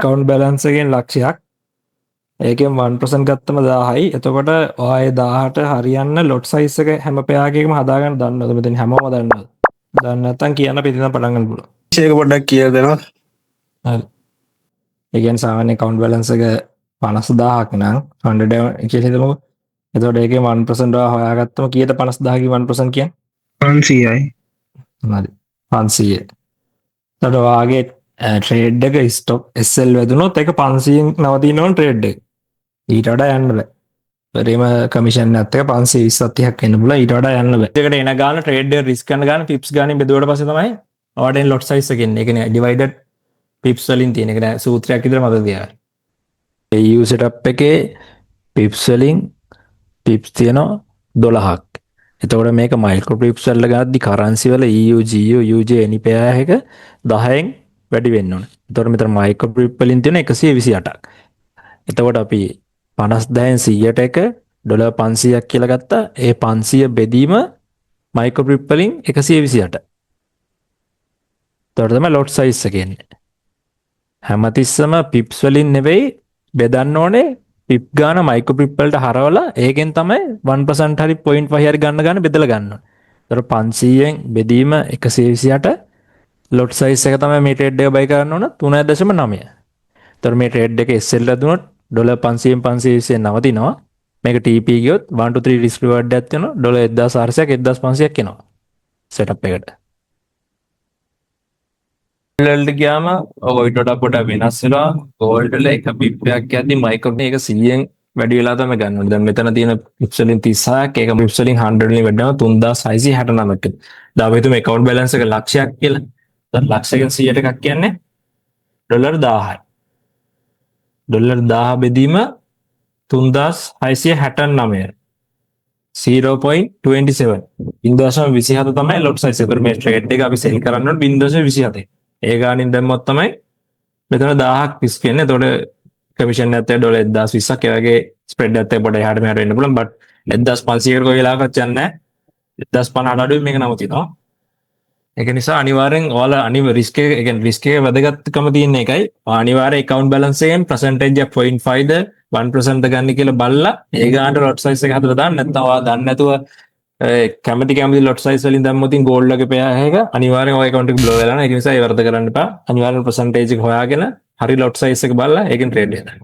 account balance එකෙන් ලක්ෂයක්. ඒකෙන් 1% ගත්තම 1000යි. එතකොට ඔය 1000ට හරියන්න lot size එක හැම පෙයාගයකම හදාගන්න දන්නවද? මෙතන හැමෝම දන්නවද? දන්නේ නැත්නම් කියන්න පිටින් පටන් ගන්න පුළුවන්. ඒක පොඩ්ඩක් කියලා දෙනවා. හරි. ඒ කියන්නේ සාමාන්‍ය account balance එක 50000ක් නම් 100 කියලා හිතමුකෝ. එතකොට ඒකේ 1% හොයාගත්තම කීයට 50000කින් 1% කියන්නේ? 500යි. හරි. 500. එතකොට වාගේ ට්‍රේඩ් එක ස්ටොප් SL වැදුනොත් ඒක 500න් නවතින්න ඕන ට්‍රේඩ් එක. ඊට වඩා යන්න බෑ. පරිම කමිෂන් එකත් එක 520 30ක් එන්න පුළුවන් ඊට වඩා යන්න බෑ. ඒකට එන ගාන ට්‍රේඩ් එක රිස්ක් කරන ගාන පිප්ස් ගානේ බෙදුවට පස්සේ තමයි ඔයාට ලොට් සයිස් එක එන්නේ. ඒ කියන්නේ ඩිවයිඩඩ් පිප්ස් වලින් තියෙන. ඒක නෑ සූත්‍රයක් විතර මතක තියාගන්න. EU setup එකේ පිප්ස් වලින් පිප්ස් තියෙනවා 12ක්. එතකොට මේක මයික්‍රෝ පිප්ස් වල ගාද්දි කරන්සි වල EU GU UJ any pair එක 10න් වැඩි වෙන්න ඕනේ. එතකොට මෙතන මයික්‍රෝ පිප් වලින් තියෙන 128ක්. එතකොට අපි 50,000න් 100ට එක ඩොලර් 500ක් කියලා ගත්තා. ඒ 500 බෙදීම මයික්‍රෝ පිප් වලින් 128. එතකොට තමයි ලොට් සයිස් එක එන්නේ. හැමතිස්සම පිප්ස් වලින් නෙවෙයි බෙදන්න ඕනේ පිප් ගාන මයික්‍රෝ පිප් වලට හරවලා ඒකෙන් තමයි 1% හරි 0.5 හරි ගන්න බෙදලා ගන්න ඕනේ. එතකොට 500න් බෙදීම 128 ලොට් සයිස් එක තමයි මේ ට්‍රේඩ් එක බයි කරන්න ඕන 3.9. එතකොට මේ ට්‍රේඩ් එක SL දුනොත් ඩොලර් 500න් 520න් නවතිනවා. මේක TP ගියොත් 1 to 3 risk reward එකක් තියෙනවා. ඩොලර් 1400ක් 1500ක් එනවා. setup එකට. වලට ගියාම ඔයිට වඩා පොඩ්ඩක් වෙනස් වෙනවා. ගෝල්ඩ් වල එක පිප්පයක් යද්දි මයික්‍රෝ මේක 100න් වැඩි වෙලා තමයි ගන්න ඕනේ. දැන් මෙතන තියෙන පිප්ස් වලින් 36ක් ඒක පිප්ස් වලින් 100 වලින් වැඩිනවා 3669ක්. දැන් අපි හිතමු account balance එක ලක්ෂයක් කියලා. දැන් ලක්ෂයකින් 100ට එකක් කියන්නේ ඩොලර් 1000යි. ඩොලර් 1000 බෙදීම 3669. 0.27 0.27 තමයි ලොට් සයිස් එක. මේ ට්‍රේඩ් එක අපි සෙල් කරන්න ඕනේ 0.27. ඒ ගානින් දැම්මොත් තමයි මෙතන 1000ක් රිස්ක් වෙන්නේ. එතකොට කමිෂන් එකත් ඩොලර් 1020ක් ඒ වගේ ස්ප්‍රෙඩ් එකත් පොඩ එහාට මෙහාට වෙන්න පුළුවන්. බට් 1500කට කොයි වෙලාවකවත් යන්නේ නැහැ. 1050ට අඩුයි මේක නවතිනවා. ඒක නිසා අනිවාර්යෙන් ඔයාලා රිස්ක් එක කියන්නේ රිස්ක් එක වැදගත්කම තියෙන එකයි. අනිවාර්යෙන් account balance එකෙන් percentage of 0.5ද 1% ද ගන්න කියලා බලලා ඒ ගානට lot size එක හදලා දාන්න. නැත්නම් ඔයා දන්නේ නැතුව කැමති lot size වලින් දැම්මොත් gold එකේ පෙයා එක අනිවාර්යෙන් ඔය account එක blow වෙලා යනවා. ඒක නිසා ඒ වර්ධ කරන්න එපා. අනිවාර්යෙන් percentage එක හොයාගෙන හරි lot size එක බලලා ඒකෙන් trade එක දාන්න.